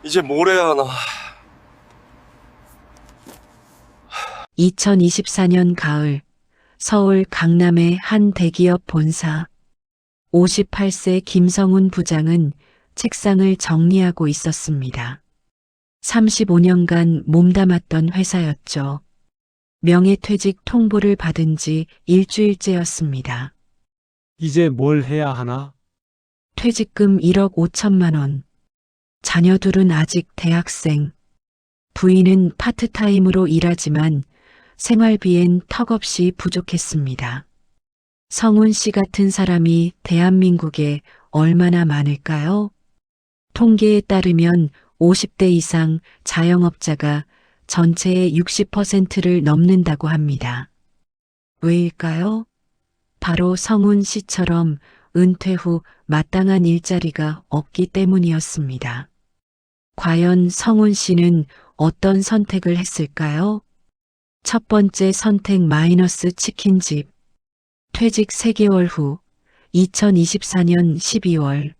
이제 뭘 해야 하나. 2024년 가을, 서울 강남의 한 대기업 본사. 58세 김성훈 부장은 책상을 정리하고 있었습니다. 35년간 몸담았던 회사였죠. 명예퇴직 통보를 받은 지 일주일째였습니다. 이제 뭘 해야 하나? 퇴직금 1억 5천만 원. 자녀 둘은 아직 대학생. 부인은 파트타임으로 일하지만 생활비엔 턱없이 부족했습니다. 성훈 씨 같은 사람이 대한민국에 얼마나 많을까요? 통계에 따르면 50대 이상 자영업자가 전체의 60%를 넘는다고 합니다. 왜일까요? 바로 성훈 씨처럼 은퇴 후 마땅한 일자리가 없기 때문이었습니다. 과연 성훈 씨는 어떤 선택을 했을까요? 첫 번째 선택 마이너스 치킨집. 퇴직 3개월 후 2024년 12월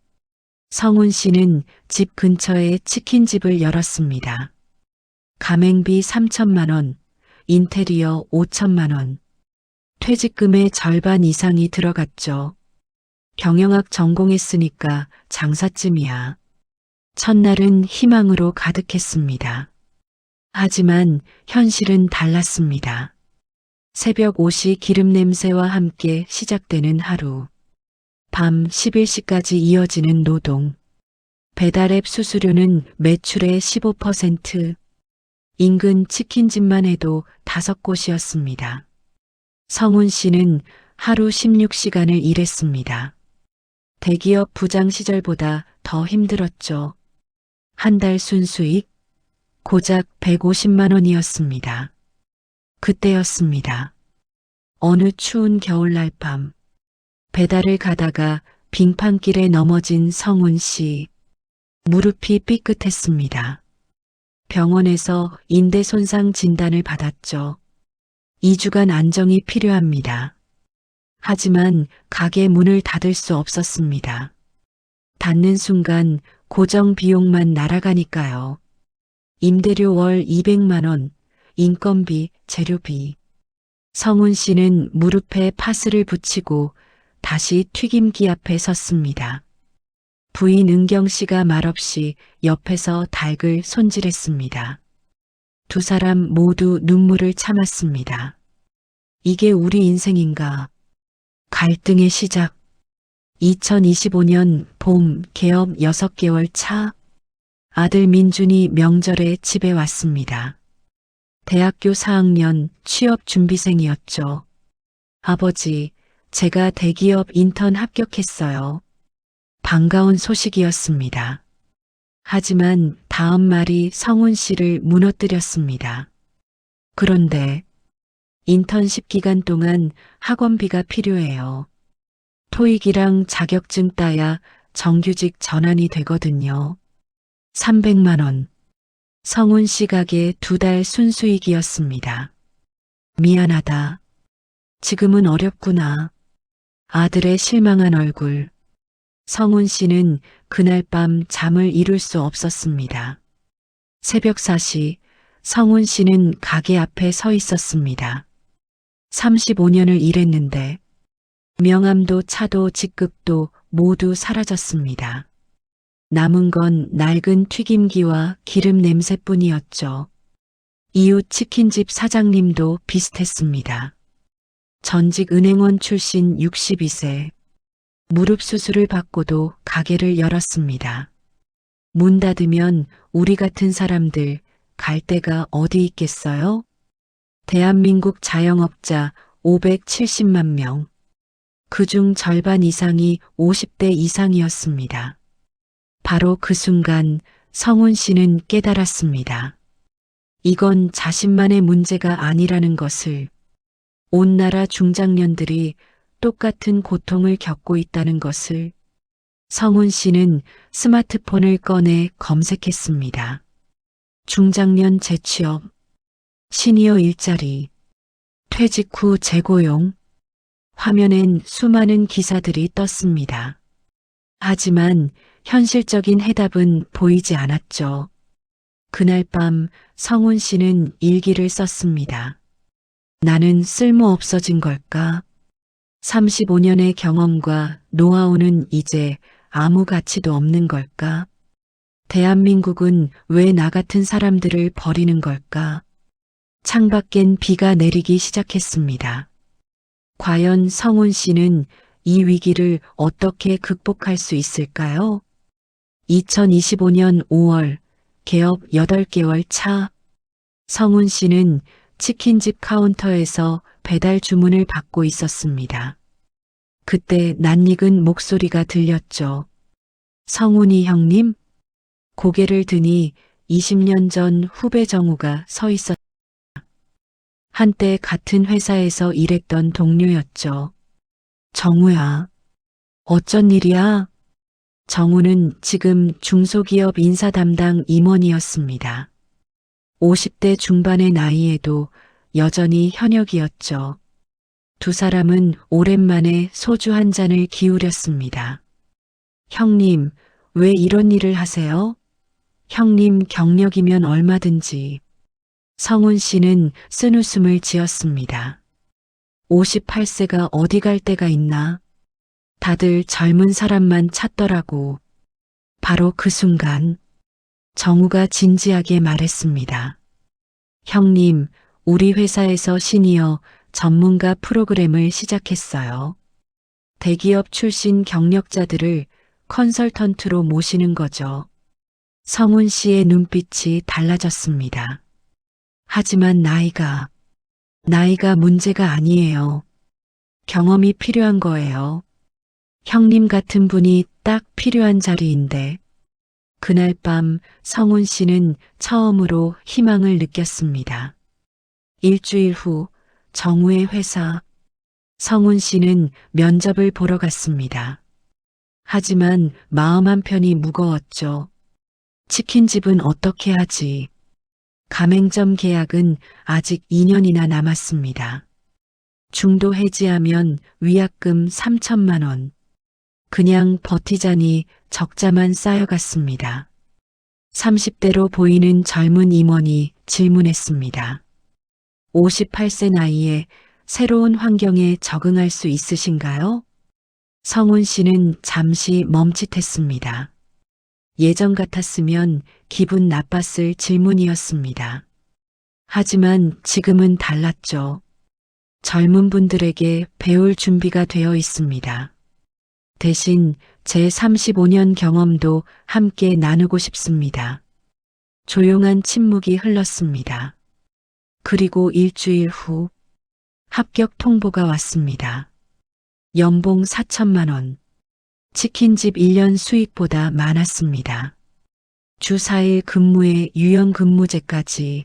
성훈 씨는 집 근처에 치킨집을 열었습니다. 가맹비 3천만 원, 인테리어 5천만 원. 퇴직금의 절반 이상이 들어갔죠. 경영학 전공했으니까 장사쯤이야. 첫날은 희망으로 가득했습니다. 하지만 현실은 달랐습니다. 새벽 5시 기름 냄새와 함께 시작되는 하루. 밤 11시까지 이어지는 노동. 배달앱 수수료는 매출의 15%. 인근 치킨집만 해도 5곳이었습니다. 성훈 씨는 하루 16시간을 일했습니다. 대기업 부장 시절보다 더 힘들었죠. 한 달 순수익 고작 150만 원이었습니다. 그때였습니다. 어느 추운 겨울날 밤 배달을 가다가 빙판길에 넘어진 성훈 씨. 무릎이 삐끗했습니다. 병원에서 인대 손상 진단을 받았죠. 2주간 안정이 필요합니다. 하지만 가게 문을 닫을 수 없었습니다. 닫는 순간 고정 비용만 날아가니까요. 임대료 월 200만 원, 인건비, 재료비. 성훈 씨는 무릎에 파스를 붙이고 다시 튀김기 앞에 섰습니다. 부인 은경 씨가 말없이 옆에서 닭을 손질했습니다. 두 사람 모두 눈물을 참았습니다. 이게 우리 인생인가? 갈등의 시작. 2025년 봄 개업 6개월 차. 아들 민준이 명절에 집에 왔습니다. 대학교 4학년 취업 준비생이었죠. 아버지, 제가 대기업 인턴 합격했어요. 반가운 소식이었습니다. 하지만 다음 말이 성훈 씨를 무너뜨렸습니다. 그런데 인턴십 기간 동안 학원비가 필요해요. 토익이랑 자격증 따야 정규직 전환이 되거든요. 300만 원. 성훈 씨 가게 2달 순수익이었습니다. 미안하다. 지금은 어렵구나. 아들의 실망한 얼굴. 성훈 씨는 그날 밤 잠을 이룰 수 없었습니다. 새벽 4시 성훈 씨는 가게 앞에 서 있었습니다. 35년을 일했는데 명함도 차도 직급도 모두 사라졌습니다. 남은 건 낡은 튀김기와 기름 냄새뿐이었죠. 이웃 치킨집 사장님도 비슷했습니다. 전직 은행원 출신 62세. 무릎 수술을 받고도 가게를 열었습니다. 문 닫으면 우리 같은 사람들 갈 데가 어디 있겠어요? 대한민국 자영업자 570만 명. 그중 절반 이상이 50대 이상이었습니다. 바로 그 순간 성훈 씨는 깨달았습니다. 이건 자신만의 문제가 아니라는 것을. 온 나라 중장년들이 똑같은 고통을 겪고 있다는 것을. 성훈 씨는 스마트폰을 꺼내 검색했습니다. 중장년 재취업, 시니어 일자리, 퇴직 후 재고용. 화면엔 수많은 기사들이 떴습니다. 하지만 현실적인 해답은 보이지 않았죠. 그날 밤 성훈 씨는 일기를 썼습니다. 나는 쓸모 없어진 걸까? 35년의 경험과 노하우는 이제 아무 가치도 없는 걸까? 대한민국은 왜 나 같은 사람들을 버리는 걸까? 창밖엔 비가 내리기 시작했습니다. 과연 성훈 씨는 이 위기를 어떻게 극복할 수 있을까요? 2025년 5월 개업 8개월 차 성훈 씨는 치킨집 카운터에서 배달 주문을 받고 있었습니다. 그때 낯익은 목소리가 들렸죠. 성훈이 형님? 고개를 드니 20년 전 후배 정우가 서 있었다. 한때 같은 회사에서 일했던 동료였죠. 정우야, 어쩐 일이야? 정우는 지금 중소기업 인사 담당 임원이었습니다. 50대 중반의 나이에도 여전히 현역이었죠. 두 사람은 오랜만에 소주 한 잔을 기울였습니다. 형님, 왜 이런 일을 하세요? 형님 경력이면 얼마든지. 성훈 씨는 쓴웃음을 지었습니다. 58세가 어디 갈 데가 있나? 다들 젊은 사람만 찾더라고. 바로 그 순간 정우가 진지하게 말했습니다. 형님, 우리 회사에서 시니어 전문가 프로그램을 시작했어요. 대기업 출신 경력자들을 컨설턴트로 모시는 거죠. 성훈 씨의 눈빛이 달라졌습니다. 하지만 나이가 문제가 아니에요. 경험이 필요한 거예요. 형님 같은 분이 딱 필요한 자리인데. 그날 밤 성훈 씨는 처음으로 희망을 느꼈습니다. 일주일 후 정우의 회사. 성훈 씨는 면접을 보러 갔습니다. 하지만 마음 한편이 무거웠죠. 치킨집은 어떻게 하지? 가맹점 계약은 아직 2년이나 남았습니다. 중도 해지하면 위약금 3천만 원. 그냥 버티자니 적자만 쌓여갔습니다. 30대로 보이는 젊은 임원이 질문했습니다. 58세 나이에 새로운 환경에 적응할 수 있으신가요? 성훈 씨는 잠시 멈칫했습니다. 예전 같았으면 기분 나빴을 질문이었습니다. 하지만 지금은 달랐죠. 젊은 분들에게 배울 준비가 되어 있습니다. 대신 제 35년 경험도 함께 나누고 싶습니다. 조용한 침묵이 흘렀습니다. 그리고 일주일 후 합격 통보가 왔습니다. 연봉 4천만 원. 치킨집 1년 수익보다 많았습니다. 주 4일 근무에 유연근무제까지.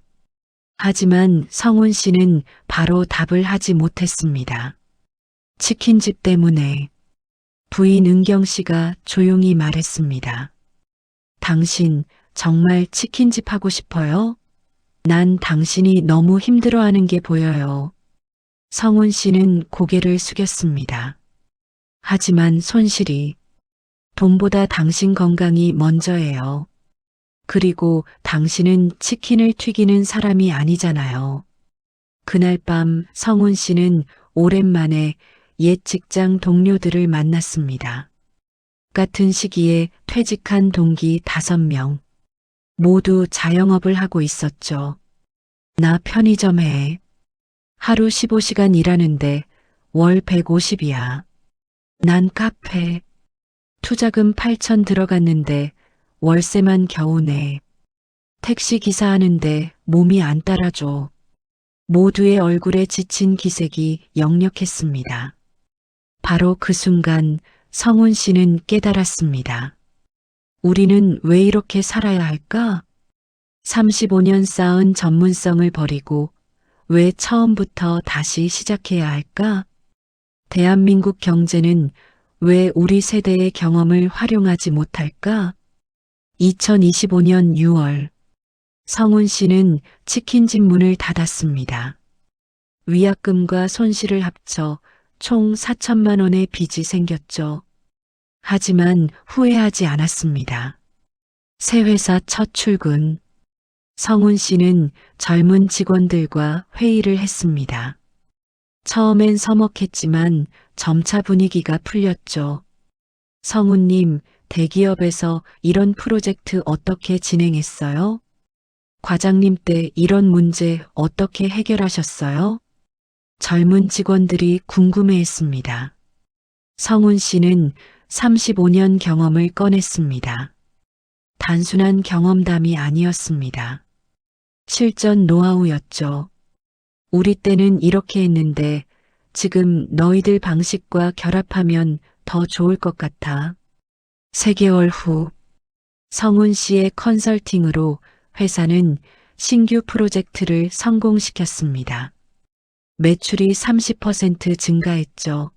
하지만 성훈 씨는 바로 답을 하지 못했습니다. 치킨집 때문에. 부인 은경 씨가 조용히 말했습니다. 당신 정말 치킨집 하고 싶어요? 난 당신이 너무 힘들어하는 게 보여요. 성훈 씨는 고개를 숙였습니다. 하지만 손실이 돈보다 당신 건강이 먼저예요. 그리고 당신은 치킨을 튀기는 사람이 아니잖아요. 그날 밤 성훈 씨는 오랜만에 옛 직장 동료들을 만났습니다. 같은 시기에 퇴직한 동기 5명. 모두 자영업을 하고 있었죠. 나 편의점에 하루 15시간 일하는데 월 150이야. 난 카페. 투자금 8천 들어갔는데 월세만 겨우 내. 택시 기사 하는데 몸이 안 따라줘. 모두의 얼굴에 지친 기색이 역력했습니다. 바로 그 순간 성훈 씨는 깨달았습니다. 우리는 왜 이렇게 살아야 할까? 35년 쌓은 전문성을 버리고 왜 처음부터 다시 시작해야 할까? 대한민국 경제는 왜 우리 세대의 경험을 활용하지 못할까? 2025년 6월 성훈 씨는 치킨집 문을 닫았습니다. 위약금과 손실을 합쳐 총 4천만 원의 빚이 생겼죠. 하지만 후회하지 않았습니다. 새 회사 첫 출근. 성훈 씨는 젊은 직원들과 회의를 했습니다. 처음엔 서먹했지만 점차 분위기가 풀렸죠. 성훈님, 대기업에서 이런 프로젝트 어떻게 진행했어요? 과장님 때 이런 문제 어떻게 해결하셨어요? 젊은 직원들이 궁금해했습니다. 성훈 씨는 35년 경험을 꺼냈습니다. 단순한 경험담이 아니었습니다. 실전 노하우였죠. 우리 때는 이렇게 했는데 지금 너희들 방식과 결합하면 더 좋을 것 같아. 3개월 후 성훈 씨의 컨설팅으로 회사는 신규 프로젝트를 성공시켰습니다. 매출이 30% 증가했죠.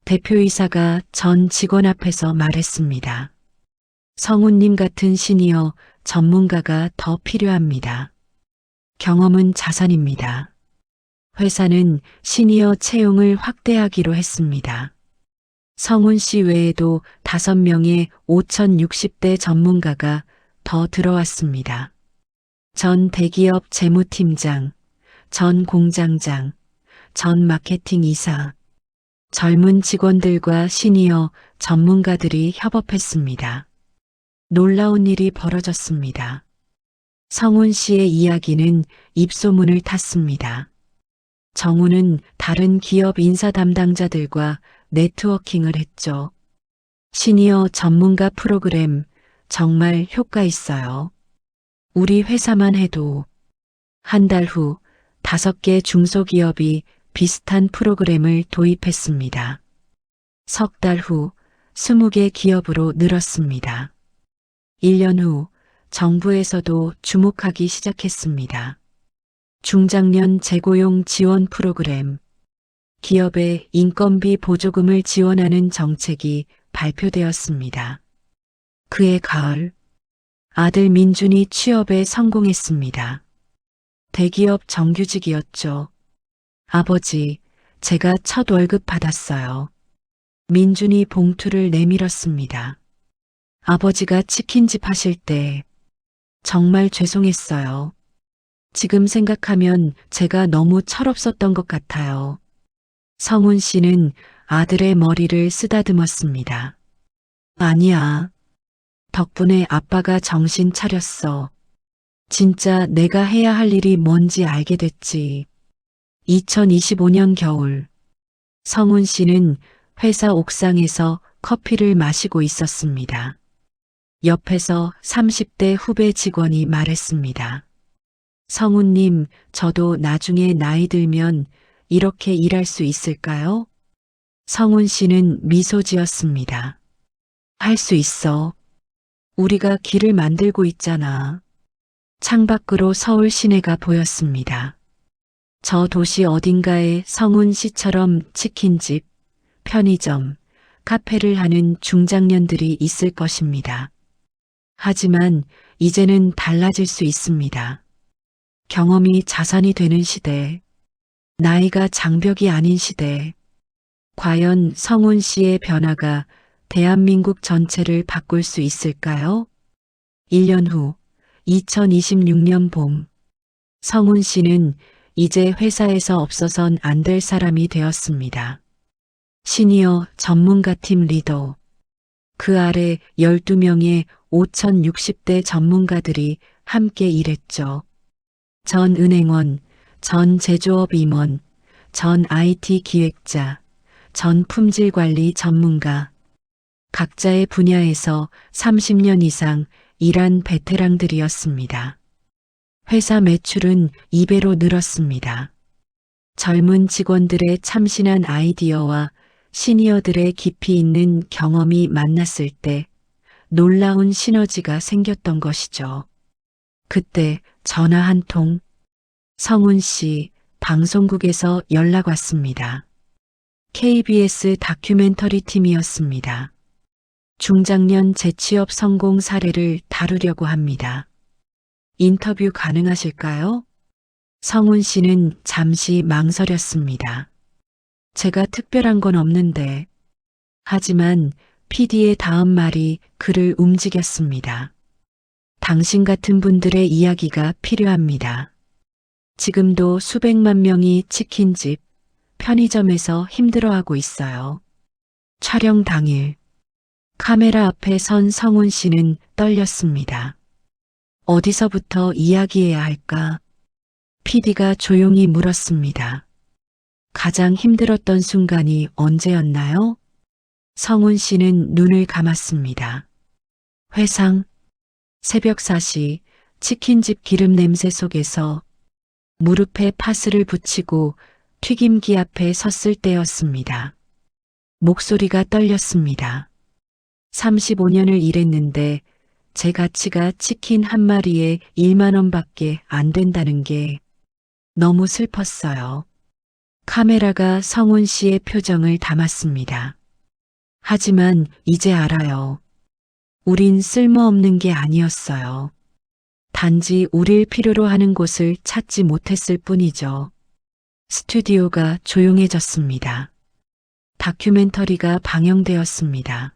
대표이사가 전 직원 앞에서 말했습니다. 성훈님 같은 시니어 전문가가 더 필요합니다. 경험은 자산입니다. 회사는 시니어 채용을 확대하기로 했습니다. 성훈 씨 외에도 5명의 5060대 전문가가 더 들어왔습니다. 전 대기업 재무팀장, 전 공장장, 전 마케팅 이사, 젊은 직원들과 시니어 전문가들이 협업했습니다. 놀라운 일이 벌어졌습니다. 성훈 씨의 이야기는 입소문을 탔습니다. 정우는 다른 기업 인사 담당자들과 네트워킹을 했죠. 시니어 전문가 프로그램 정말 효과 있어요. 우리 회사만 해도 한 달 후 5개 중소기업이 비슷한 프로그램을 도입했습니다. 석 달 후 20개 기업으로 늘었습니다. 1년 후 정부에서도 주목하기 시작했습니다. 중장년 재고용 지원 프로그램, 기업의 인건비 보조금을 지원하는 정책이 발표되었습니다. 그해 가을, 아들 민준이 취업에 성공했습니다. 대기업 정규직이었죠. 아버지, 제가 첫 월급 받았어요. 민준이 봉투를 내밀었습니다. 아버지가 치킨집 하실 때 정말 죄송했어요. 지금 생각하면 제가 너무 철없었던 것 같아요. 성훈 씨는 아들의 머리를 쓰다듬었습니다. 아니야. 덕분에 아빠가 정신 차렸어. 진짜 내가 해야 할 일이 뭔지 알게 됐지. 2025년 겨울, 성훈 씨는 회사 옥상에서 커피를 마시고 있었습니다. 옆에서 30대 후배 직원이 말했습니다. 성훈님, 저도 나중에 나이 들면 이렇게 일할 수 있을까요? 성훈 씨는 미소 지었습니다. 할 수 있어. 우리가 길을 만들고 있잖아. 창밖으로 서울 시내가 보였습니다. 저 도시 어딘가에 성훈 씨처럼 치킨집, 편의점, 카페를 하는 중장년들이 있을 것입니다. 하지만 이제는 달라질 수 있습니다. 경험이 자산이 되는 시대, 나이가 장벽이 아닌 시대, 과연 성훈 씨의 변화가 대한민국 전체를 바꿀 수 있을까요? 1년 후, 2026년 봄, 성훈 씨는 이제 회사에서 없어선 안 될 사람이 되었습니다. 시니어 전문가팀 리더, 그 아래 12명의 5060대 전문가들이 함께 일했죠. 전 은행원, 전 제조업 임원, 전 IT 기획자, 전 품질관리 전문가, 각자의 분야에서 30년 이상 일한 베테랑들이었습니다. 회사 매출은 2배로 늘었습니다. 젊은 직원들의 참신한 아이디어와 시니어들의 깊이 있는 경험이 만났을 때 놀라운 시너지가 생겼던 것이죠. 그때 전화 한 통, 성훈 씨 방송국에서 연락 왔습니다. KBS 다큐멘터리 팀이었습니다. 중장년 재취업 성공 사례를 다루려고 합니다. 인터뷰 가능하실까요? 성훈 씨는 잠시 망설였습니다. 제가 특별한 건 없는데. 하지만 PD의 다음 말이 그를 움직였습니다. 당신 같은 분들의 이야기가 필요합니다. 지금도 수백만 명이 치킨집, 편의점에서 힘들어하고 있어요. 촬영 당일, 카메라 앞에 선 성훈 씨는 떨렸습니다. 어디서부터 이야기해야 할까? PD가 조용히 물었습니다. 가장 힘들었던 순간이 언제였나요? 성훈 씨는 눈을 감았습니다. 회상, 새벽 4시, 치킨집 기름 냄새 속에서 무릎에 파스를 붙이고 튀김기 앞에 섰을 때였습니다. 목소리가 떨렸습니다. 35년을 일했는데 제 가치가 치킨 한 마리에 1만 원밖에 안 된다는 게 너무 슬펐어요. 카메라가 성훈 씨의 표정을 담았습니다. 하지만 이제 알아요. 우린 쓸모없는 게 아니었어요. 단지 우릴 필요로 하는 곳을 찾지 못했을 뿐이죠. 스튜디오가 조용해졌습니다. 다큐멘터리가 방영되었습니다.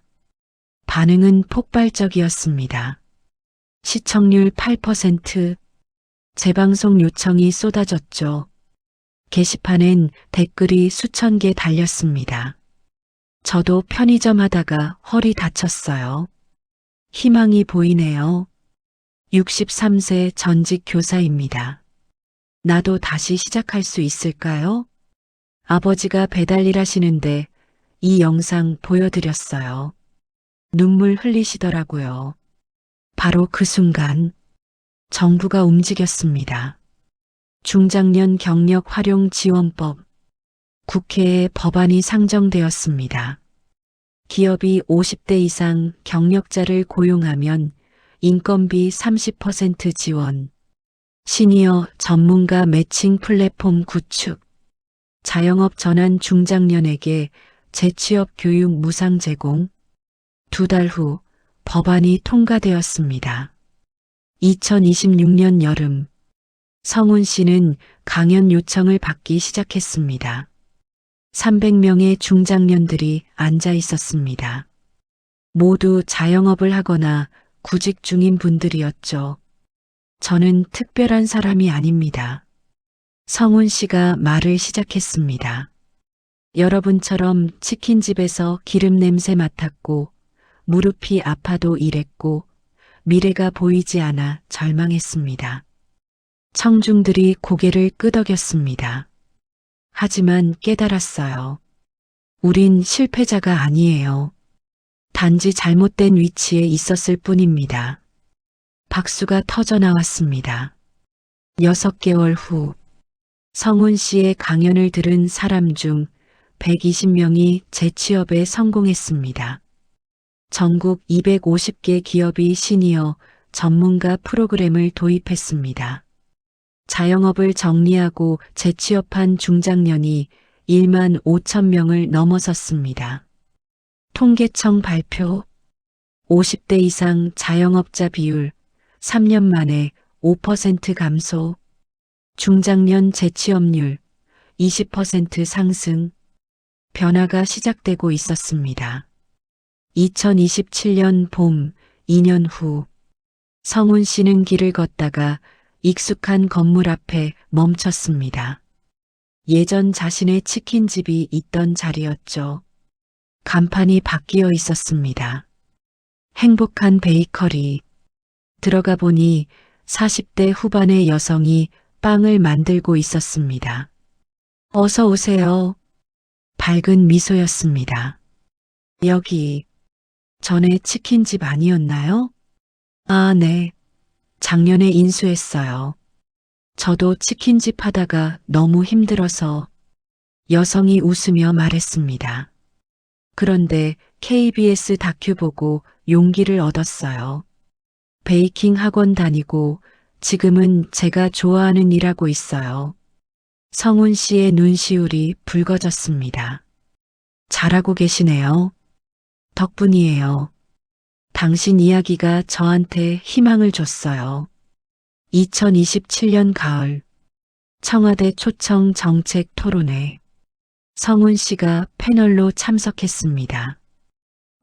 반응은 폭발적이었습니다. 시청률 8%, 재방송 요청이 쏟아졌죠. 게시판엔 댓글이 수천 개 달렸습니다. 저도 편의점 하다가 허리 다쳤어요. 희망이 보이네요. 63세 전직 교사입니다. 나도 다시 시작할 수 있을까요? 아버지가 배달일 하시는데 이 영상 보여드렸어요. 눈물 흘리시더라고요. 바로 그 순간 정부가 움직였습니다. 중장년 경력 활용 지원법, 국회에 법안이 상정되었습니다. 기업이 50대 이상 경력자를 고용하면 인건비 30% 지원, 시니어 전문가 매칭 플랫폼 구축, 자영업 전환 중장년에게 재취업 교육 무상 제공, 2달 후 법안이 통과되었습니다. 2026년 여름, 성훈 씨는 강연 요청을 받기 시작했습니다. 300명의 중장년들이 앉아 있었습니다. 모두 자영업을 하거나 구직 중인 분들이었죠. 저는 특별한 사람이 아닙니다. 성훈 씨가 말을 시작했습니다. 여러분처럼 치킨집에서 기름 냄새 맡았고 무릎이 아파도 일했고 미래가 보이지 않아 절망했습니다. 청중들이 고개를 끄덕였습니다. 하지만 깨달았어요. 우린 실패자가 아니에요. 단지 잘못된 위치에 있었을 뿐입니다. 박수가 터져 나왔습니다. 6개월 후 성훈 씨의 강연을 들은 사람 중 120명이 재취업에 성공했습니다. 전국 250개 기업이 시니어 전문가 프로그램을 도입했습니다. 자영업을 정리하고 재취업한 중장년이 1만 5천 명을 넘어섰습니다. 통계청 발표, 50대 이상 자영업자 비율 3년 만에 5% 감소, 중장년 재취업률 20% 상승, 변화가 시작되고 있었습니다. 2027년 봄 2년 후 성훈 씨는 길을 걷다가 익숙한 건물 앞에 멈췄습니다. 예전 자신의 치킨집이 있던 자리였죠. 간판이 바뀌어 있었습니다. 행복한 베이커리. 들어가 보니 40대 후반의 여성이 빵을 만들고 있었습니다. 어서 오세요. 밝은 미소였습니다. 여기 전에 치킨집 아니었나요? 아, 네. 작년에 인수했어요. 저도 치킨집 하다가 너무 힘들어서 여성이 웃으며 말했습니다. 그런데 KBS 다큐 보고 용기를 얻었어요. 베이킹 학원 다니고 지금은 제가 좋아하는 일 하고 있어요. 성훈 씨의 눈시울이 붉어졌습니다. 잘하고 계시네요. 덕분이에요. 당신 이야기가 저한테 희망을 줬어요. 2027년 가을 청와대 초청 정책 토론회 성훈 씨가 패널로 참석했습니다.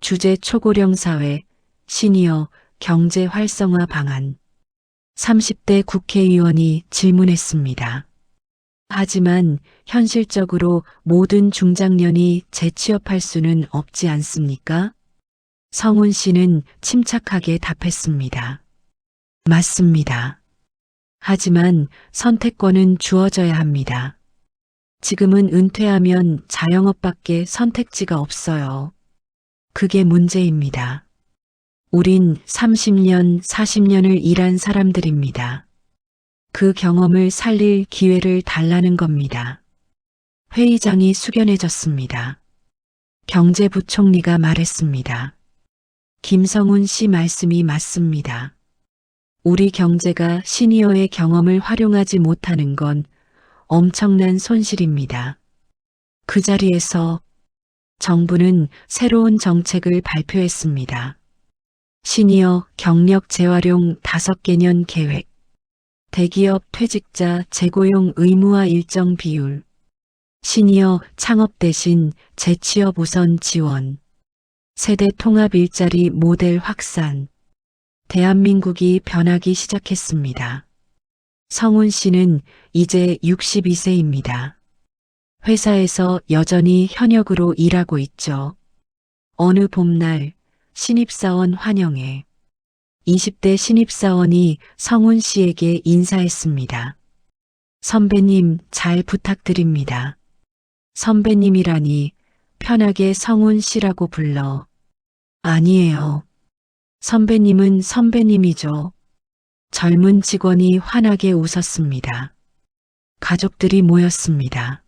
주제 초고령 사회, 시니어, 경제 활성화 방안. 30대 국회의원이 질문했습니다. 하지만 현실적으로 모든 중장년이 재취업할 수는 없지 않습니까? 성훈 씨는 침착하게 답했습니다. 맞습니다. 하지만 선택권은 주어져야 합니다. 지금은 은퇴하면 자영업밖에 선택지가 없어요. 그게 문제입니다. 우린 30년, 40년을 일한 사람들입니다. 그 경험을 살릴 기회를 달라는 겁니다. 회의장이 숙연해졌습니다. 경제부총리가 말했습니다. 김성훈 씨 말씀이 맞습니다. 우리 경제가 시니어의 경험을 활용하지 못하는 건 엄청난 손실입니다. 그 자리에서 정부는 새로운 정책을 발표했습니다. 시니어 경력 재활용 5개년 계획, 대기업 퇴직자 재고용 의무화 일정 비율, 시니어 창업 대신 재취업 우선 지원, 세대 통합 일자리 모델 확산, 대한민국이 변하기 시작했습니다. 성훈 씨는 이제 62세입니다. 회사에서 여전히 현역으로 일하고 있죠. 어느 봄날 신입사원 환영회. 20대 신입사원이 성훈 씨에게 인사했습니다. 선배님 잘 부탁드립니다. 선배님이라니 편하게 성훈 씨라고 불러. 아니에요. 선배님은 선배님이죠. 젊은 직원이 환하게 웃었습니다. 가족들이 모였습니다.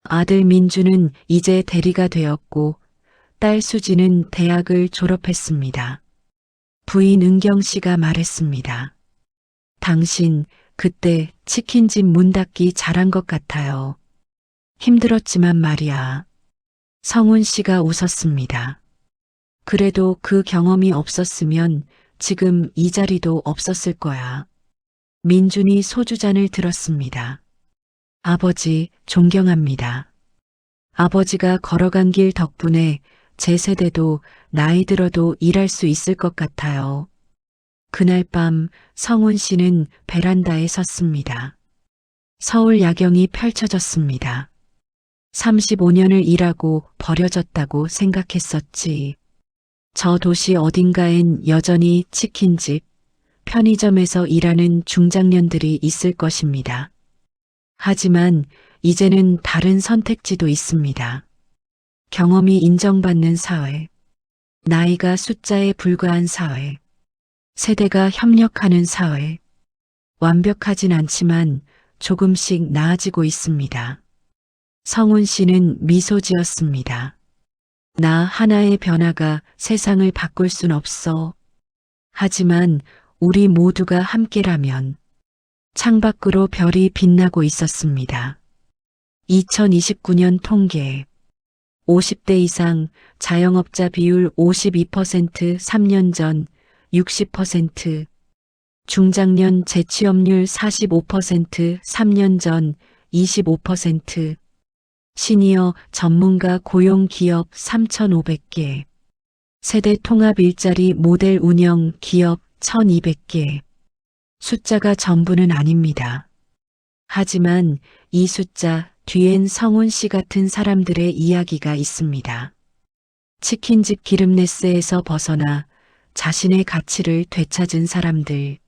아들 민주는 이제 대리가 되었고 딸 수지는 대학을 졸업했습니다. 부인 은경 씨가 말했습니다. 당신 그때 치킨집 문 닫기 잘한 것 같아요. 힘들었지만 말이야. 성훈 씨가 웃었습니다. 그래도 그 경험이 없었으면 지금 이 자리도 없었을 거야. 민준이 소주잔을 들었습니다. 아버지, 존경합니다. 아버지가 걸어간 길 덕분에 제 세대도 나이 들어도 일할 수 있을 것 같아요. 그날 밤 성훈 씨는 베란다에 섰습니다. 서울 야경이 펼쳐졌습니다. 35년을 일하고 버려졌다고 생각했었지. 저 도시 어딘가엔 여전히 치킨집, 편의점에서 일하는 중장년들이 있을 것입니다. 하지만 이제는 다른 선택지도 있습니다. 경험이 인정받는 사회, 나이가 숫자에 불과한 사회, 세대가 협력하는 사회. 완벽하진 않지만 조금씩 나아지고 있습니다. 성훈 씨는 미소 지었습니다. 나 하나의 변화가 세상을 바꿀 순 없어. 하지만 우리 모두가 함께라면. 창밖으로 별이 빛나고 있었습니다. 2029년 통계 50대 이상 자영업자 비율 52%, 3년 전 60%, 중장년 재취업률 45%, 3년 전 25%, 시니어 전문가 고용 기업 3,500개, 세대 통합 일자리 모델 운영 기업 1,200개. 숫자가 전부는 아닙니다. 하지만 이 숫자 뒤엔 성훈 씨 같은 사람들의 이야기가 있습니다. 치킨집 기름레스에서 벗어나 자신의 가치를 되찾은 사람들,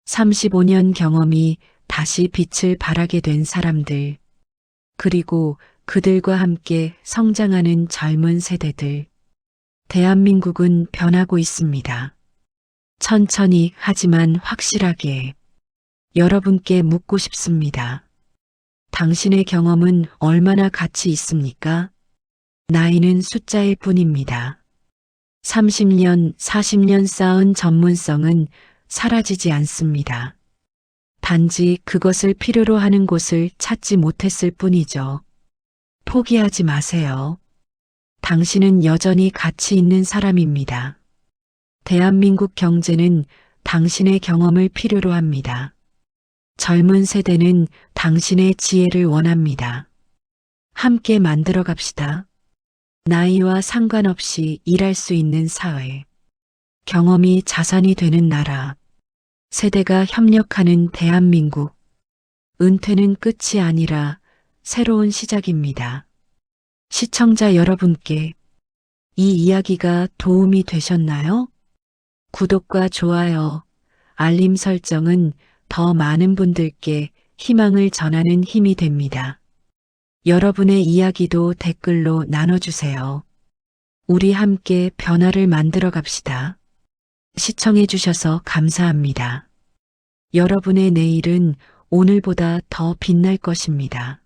35년 경험이 다시 빛을 발하게 된 사람들, 그리고 그들과 함께 성장하는 젊은 세대들. 대한민국은 변하고 있습니다. 천천히 하지만 확실하게. 여러분께 묻고 싶습니다. 당신의 경험은 얼마나 가치 있습니까? 나이는 숫자일 뿐입니다. 30년, 40년 쌓은 전문성은 사라지지 않습니다. 단지 그것을 필요로 하는 곳을 찾지 못했을 뿐이죠. 포기하지 마세요. 당신은 여전히 가치 있는 사람입니다. 대한민국 경제는 당신의 경험을 필요로 합니다. 젊은 세대는 당신의 지혜를 원합니다. 함께 만들어 갑시다. 나이와 상관없이 일할 수 있는 사회. 경험이 자산이 되는 나라. 세대가 협력하는 대한민국. 은퇴는 끝이 아니라 새로운 시작입니다. 시청자 여러분께 이 이야기가 도움이 되셨나요? 구독과 좋아요, 알림 설정은 더 많은 분들께 희망을 전하는 힘이 됩니다. 여러분의 이야기도 댓글로 나눠주세요. 우리 함께 변화를 만들어 갑시다. 시청해 주셔서 감사합니다. 여러분의 내일은 오늘보다 더 빛날 것입니다.